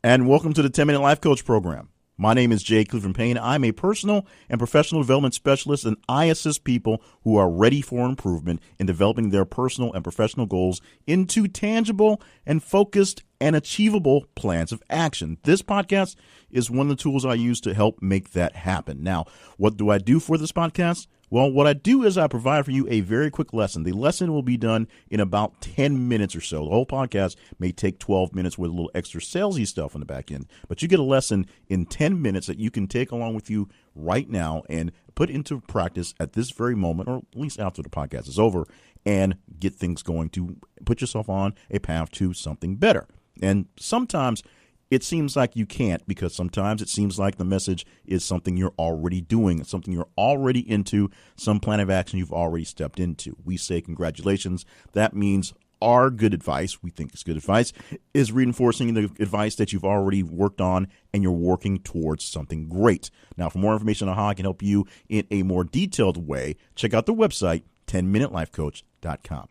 And welcome to the 10-Minute Life Coach Program. My name is Jay Cleveland Payne. I'm a personal and professional development specialist, and I assist people who are ready for improvement in developing their personal and professional goals into tangible and focused and achievable plans of action. This podcast is one of the tools I use to help make that happen. Now, what do I do for this podcast? Well, what I do is I provide for you a very quick lesson. The lesson will be done in about 10 minutes or so. The whole podcast may take 12 minutes with a little extra salesy stuff on the back end, but you get a lesson in 10 minutes that you can take along with you right now and put into practice at this very moment, or at least after the podcast is over, and get things going to put yourself on a path to something better. And sometimes it seems like you can't, because sometimes it seems like the message is something you're already doing, something you're already into, some plan of action you've already stepped into. We say congratulations. That means our good advice, we think it's good advice, is reinforcing the advice that you've already worked on and you're working towards something great. Now, for more information on how I can help you in a more detailed way, check out the website, 10minutelifecoach.com.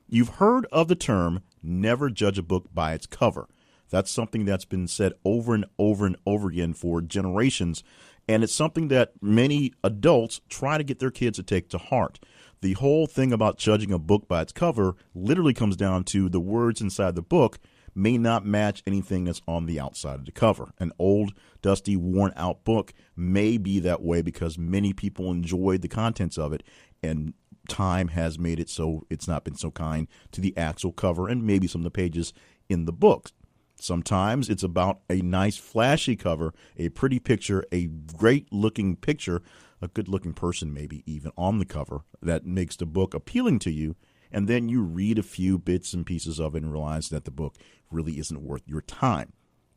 You've heard of the term, never judge a book by its cover. That's something that's been said over and over and over again for generations, and it's something that many adults try to get their kids to take to heart. The whole thing about judging a book by its cover literally comes down to the words inside the book may not match anything that's on the outside of the cover. An old, dusty, worn-out book may be that way because many people enjoyed the contents of it, and time has made it so it's not been so kind to the actual cover and maybe some of the pages in the book. Sometimes it's about a nice flashy cover, a pretty picture, a great looking picture, a good looking person maybe even on the cover that makes the book appealing to you. And then you read a few bits and pieces of it and realize that the book really isn't worth your time.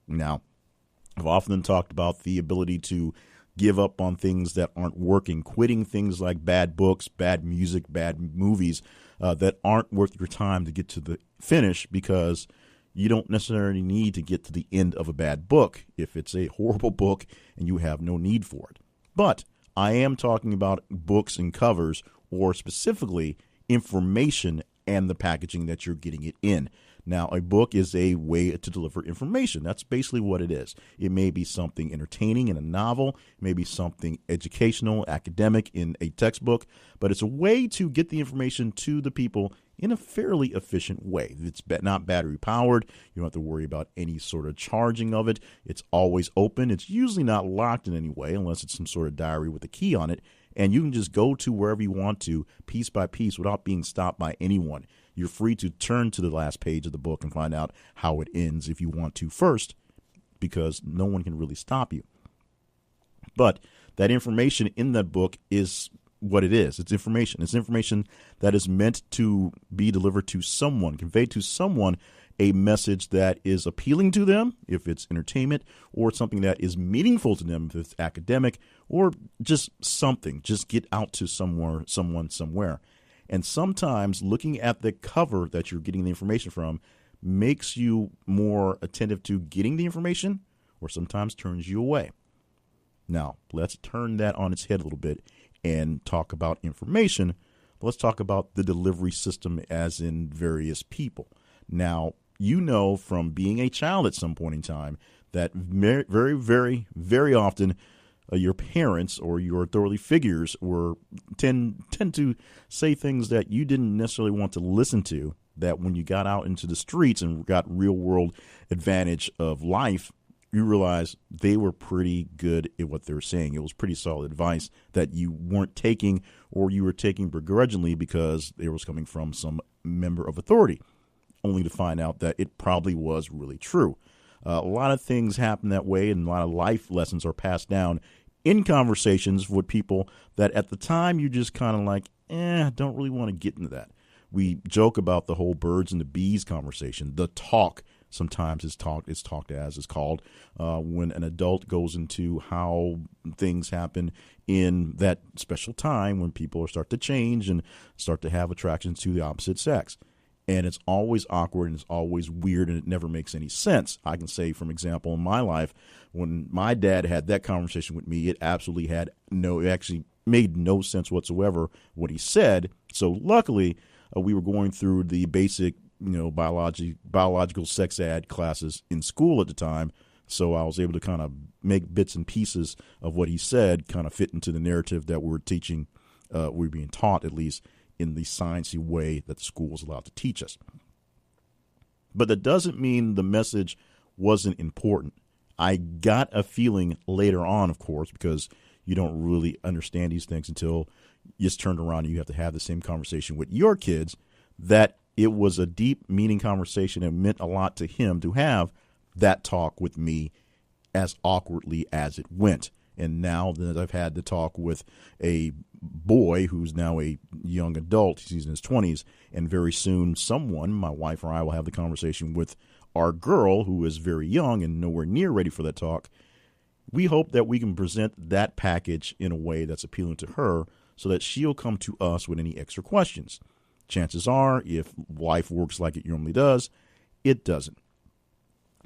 Now, I've often talked about the ability to give up on things that aren't working, quitting things like bad books, bad music, bad movies that aren't worth your time to get to the finish, because you don't necessarily need to get to the end of a bad book if it's a horrible book and you have no need for it. But I am talking about books and covers, or specifically information and the packaging that you're getting it in. Now, a book is a way to deliver information. That's basically what it is. It may be something entertaining in a novel, it may be something educational, academic in a textbook, but it's a way to get the information to the people in a fairly efficient way. It's not battery powered. You don't have to worry about any sort of charging of it. It's always open. It's usually not locked in any way unless it's some sort of diary with a key on it. And you can just go to wherever you want to, piece by piece, without being stopped by anyone. You're free to turn to the last page of the book and find out how it ends if you want to first, because no one can really stop you. But that information in that book is what it is. It's information. It's information that is meant to be delivered to someone, conveyed to someone, a message that is appealing to them, if it's entertainment, or something that is meaningful to them, if it's academic, or just something. Just get out to someone somewhere. And sometimes looking at the cover that you're getting the information from makes you more attentive to getting the information, or sometimes turns you away. Now, let's turn that on its head a little bit and talk about information. Let's talk about the delivery system as in various people. Now, you know from being a child at some point in time that very, very, very often your parents or your authority figures tend to say things that you didn't necessarily want to listen to, that when you got out into the streets and got real world advantage of life, you realize they were pretty good at what they were saying. It was pretty solid advice that you weren't taking, or you were taking begrudgingly because it was coming from some member of authority, only to find out that it probably was really true. A lot of things happen that way, and a lot of life lessons are passed down in conversations with people that at the time you just kind of like, don't really want to get into that. We joke about the whole birds and the bees conversation. The talk sometimes is talked as is called when an adult goes into how things happen in that special time when people start to change and start to have attractions to the opposite sex. And it's always awkward and it's always weird and it never makes any sense. I can say, from example, in my life, when my dad had that conversation with me, it actually made no sense whatsoever what he said. So luckily, we were going through the basic biological sex ed classes in school at the time. So I was able to kind of make bits and pieces of what he said kind of fit into the narrative that we're teaching, we're being taught, at least in the sciencey way that the school was allowed to teach us. But that doesn't mean the message wasn't important. I got a feeling later on, of course, because you don't really understand these things until you just turned around and you have to have the same conversation with your kids, that it was a deep, meaning conversation and meant a lot to him to have that talk with me, as awkwardly as it went. And now that I've had the talk with a boy who's now a young adult, he's in his 20s, and very soon someone, my wife or I, will have the conversation with our girl who is very young and nowhere near ready for that talk. We hope that we can present that package in a way that's appealing to her so that she'll come to us with any extra questions. Chances are, if life works like it normally does, it doesn't.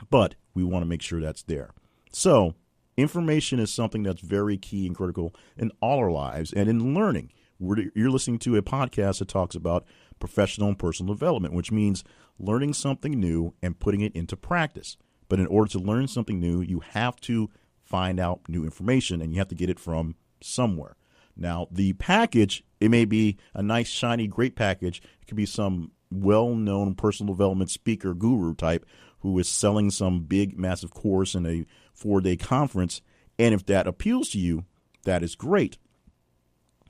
But we want to make sure that's there. So information is something that's very key and critical in all our lives and in learning. You're listening to a podcast that talks about professional and personal development, which means learning something new and putting it into practice. But in order to learn something new, you have to find out new information, and you have to get it from somewhere. Now, the package, it may be a nice, shiny, great package. It could be some well-known personal development speaker guru type who is selling some big, massive course in a 4-day conference. And if that appeals to you, that is great.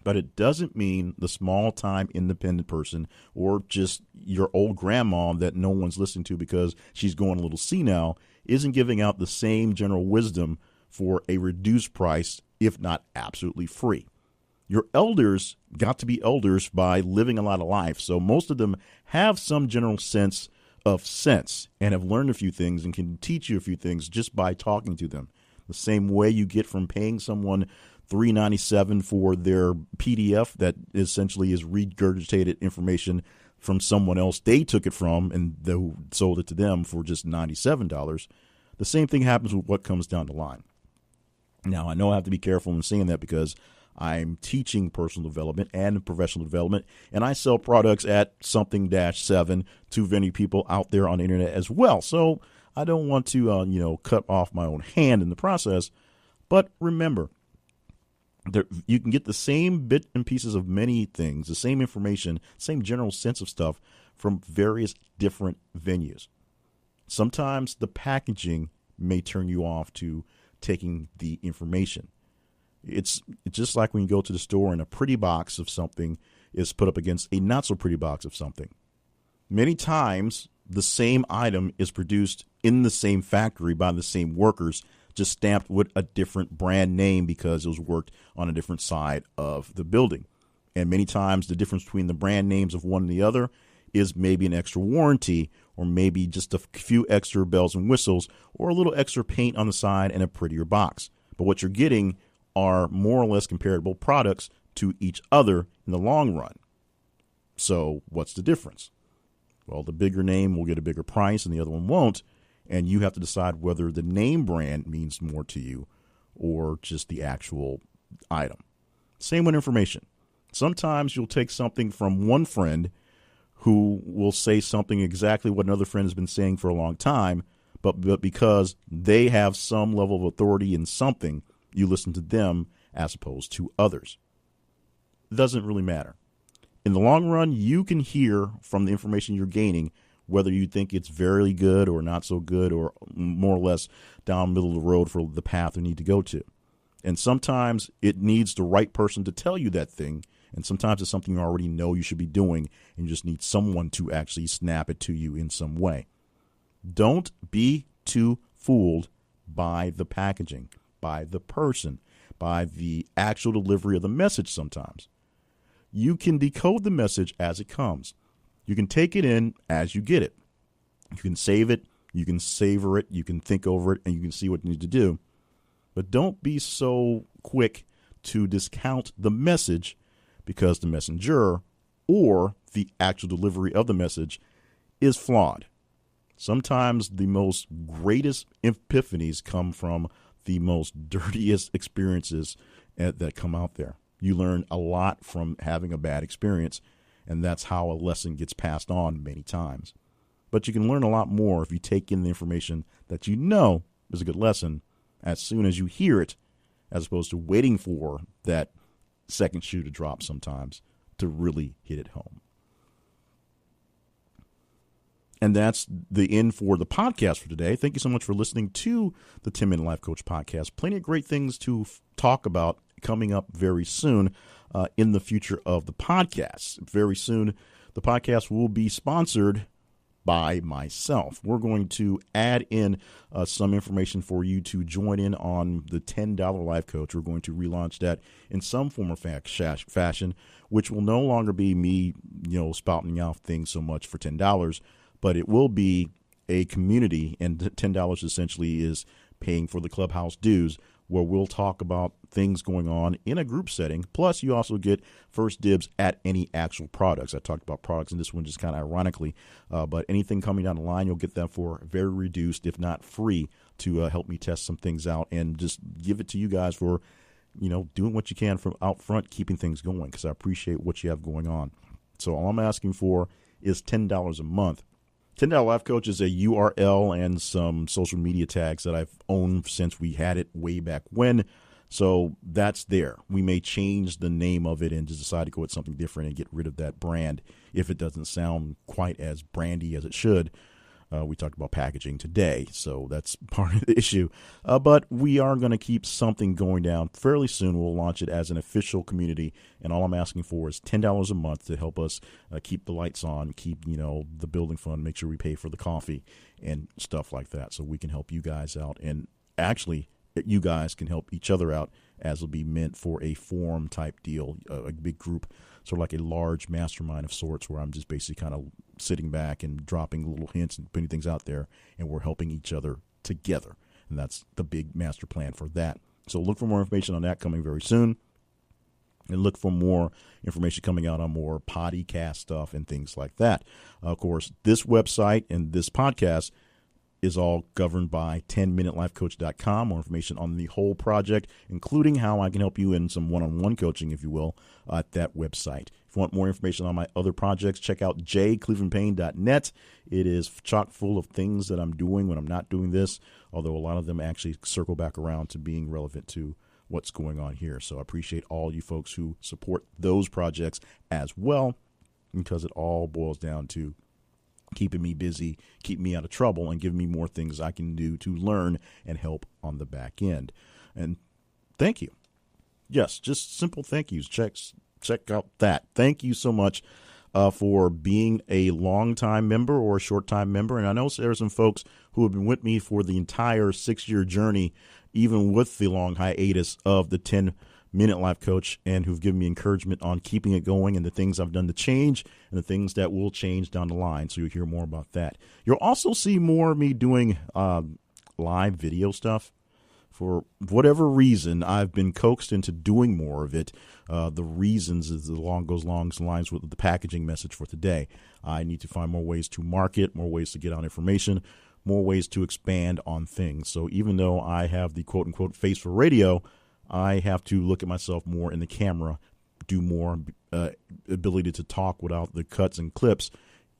But it doesn't mean the small-time independent person or just your old grandma that no one's listening to because she's going a little senile isn't giving out the same general wisdom for a reduced price, if not absolutely free. Your elders got to be elders by living a lot of life, so most of them have some general sense of sense and have learned a few things and can teach you a few things just by talking to them. The same way you get from paying someone $3.97 for their PDF that essentially is regurgitated information from someone else they took it from and they sold it to them for just $97. The same thing happens with what comes down the line. Now, I know I have to be careful in saying that because I'm teaching personal development and professional development, and I sell products at something-7 to many people out there on the internet as well. So I don't want to, cut off my own hand in the process. But remember, you can get the same bit and pieces of many things, the same information, same general sense of stuff from various different venues. Sometimes the packaging may turn you off to taking the information. It's just like when you go to the store and a pretty box of something is put up against a not so pretty box of something. Many times the same item is produced in the same factory by the same workers, just stamped with a different brand name because it was worked on a different side of the building. And many times the difference between the brand names of one and the other is maybe an extra warranty or maybe just a few extra bells and whistles or a little extra paint on the side and a prettier box. But what you're getting are more or less comparable products to each other in the long run. So what's the difference? Well, the bigger name will get a bigger price and the other one won't. And you have to decide whether the name brand means more to you or just the actual item. Same with information. Sometimes you'll take something from one friend who will say something exactly what another friend has been saying for a long time, but because they have some level of authority in something, you listen to them as opposed to others. It doesn't really matter. In the long run, you can hear from the information you're gaining whether you think it's very good or not so good or more or less down the middle of the road for the path you need to go to. And sometimes it needs the right person to tell you that thing. And sometimes it's something you already know you should be doing and you just need someone to actually snap it to you in some way. Don't be too fooled by the packaging, by the person, by the actual delivery of the message sometimes. You can decode the message as it comes. You can take it in as you get it. You can save it, you can savor it, you can think over it, and you can see what you need to do. But don't be so quick to discount the message because the messenger or the actual delivery of the message is flawed. Sometimes the most greatest epiphanies come from the most dirtiest experiences that come out there. You learn a lot from having a bad experience, and that's how a lesson gets passed on many times. but you can learn a lot more if you take in the information that you know is a good lesson as soon as you hear it, as opposed to waiting for that second shoe to drop sometimes to really hit it home. And that's the end for the podcast for today. Thank you so much for listening to the 10-Minute Life Coach podcast. Plenty of great things to talk about coming up very soon in the future of the podcast. Very soon, the podcast will be sponsored by myself. We're going to add in some information for you to join in on the $10 Life Coach. We're going to relaunch that in some form or fashion, which will no longer be me, spouting out things so much for $10, but it will be a community, and $10 essentially is paying for the clubhouse dues, where we'll talk about things going on in a group setting. Plus, you also get first dibs at any actual products. I talked about products in this one just kind of ironically, but anything coming down the line, you'll get that for very reduced, if not free, to help me test some things out and just give it to you guys for, doing what you can from out front, keeping things going, because I appreciate what you have going on. So all I'm asking for is $10 a month. $10 Life Coach is a URL and some social media tags that I've owned since we had it way back when. So that's there. We may change the name of it and just decide to go with something different and get rid of that brand if it doesn't sound quite as brandy as it should. We talked about packaging today, so that's part of the issue. But we are going to keep something going down fairly soon. We'll launch it as an official community, and all I'm asking for is $10 a month to help us keep the lights on, keep the building fund, make sure we pay for the coffee and stuff like that, so we can help you guys out. And actually, you guys can help each other out, as will be meant for a forum type deal, a big group, sort of like a large mastermind of sorts, where I'm just basically kind of sitting back and dropping little hints and putting things out there, and we're helping each other together. And that's the big master plan for that. So look for more information on that coming very soon. And look for more information coming out on more podcast stuff and things like that. Of course, this website and this podcast is all governed by 10minutelifecoach.com. More information on the whole project, including how I can help you in some one-on-one coaching, if you will, at that website. If you want more information on my other projects, check out jclevelandpayne.net. It is chock full of things that I'm doing when I'm not doing this, although a lot of them actually circle back around to being relevant to what's going on here. So I appreciate all you folks who support those projects as well, because it all boils down to keeping me busy, keep me out of trouble, and give me more things I can do to learn and help on the back end. And thank you. Yes, just simple thank yous. Check out that. Thank you so much for being a long-time member or a short-time member. And I know there are some folks who have been with me for the entire 6-year journey, even with the long hiatus of the 10-Minute Life Coach, and who've given me encouragement on keeping it going and the things I've done to change and the things that will change down the line. So you'll hear more about that. You'll also see more of me doing live video stuff. For whatever reason, I've been coaxed into doing more of it. The reasons is goes along the lines with the packaging message for today. I need to find more ways to market, more ways to get out information, more ways to expand on things. So even though I have the quote-unquote face for radio, I have to look at myself more in the camera, do more ability to talk without the cuts and clips.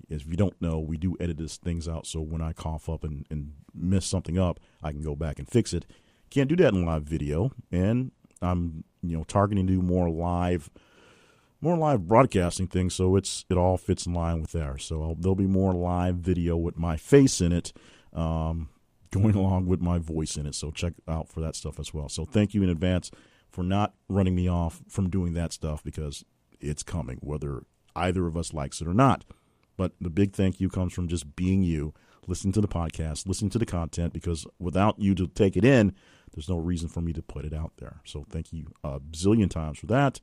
If you don't know, we do edit these things out, so when I cough up and mess something up, I can go back and fix it. Can't do that in live video, and I'm targeting to do more live broadcasting things, so it all fits in line with there. So there'll be more live video with my face in it, going along with my voice in it. So check out for that stuff as well. So thank you in advance for not running me off from doing that stuff, because it's coming, whether either of us likes it or not. But the big thank you comes from just being you, listening to the podcast, listening to the content, because without you to take it in, there's no reason for me to put it out there. So thank you a zillion times for that.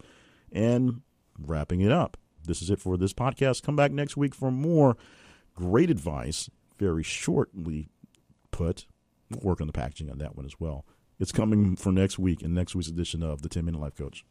And wrapping it up, this is it for this podcast. Come back next week for more great advice, very shortly put. We'll work on the packaging on that one as well. It's coming for next week in next week's edition of the 10-Minute Life Coach.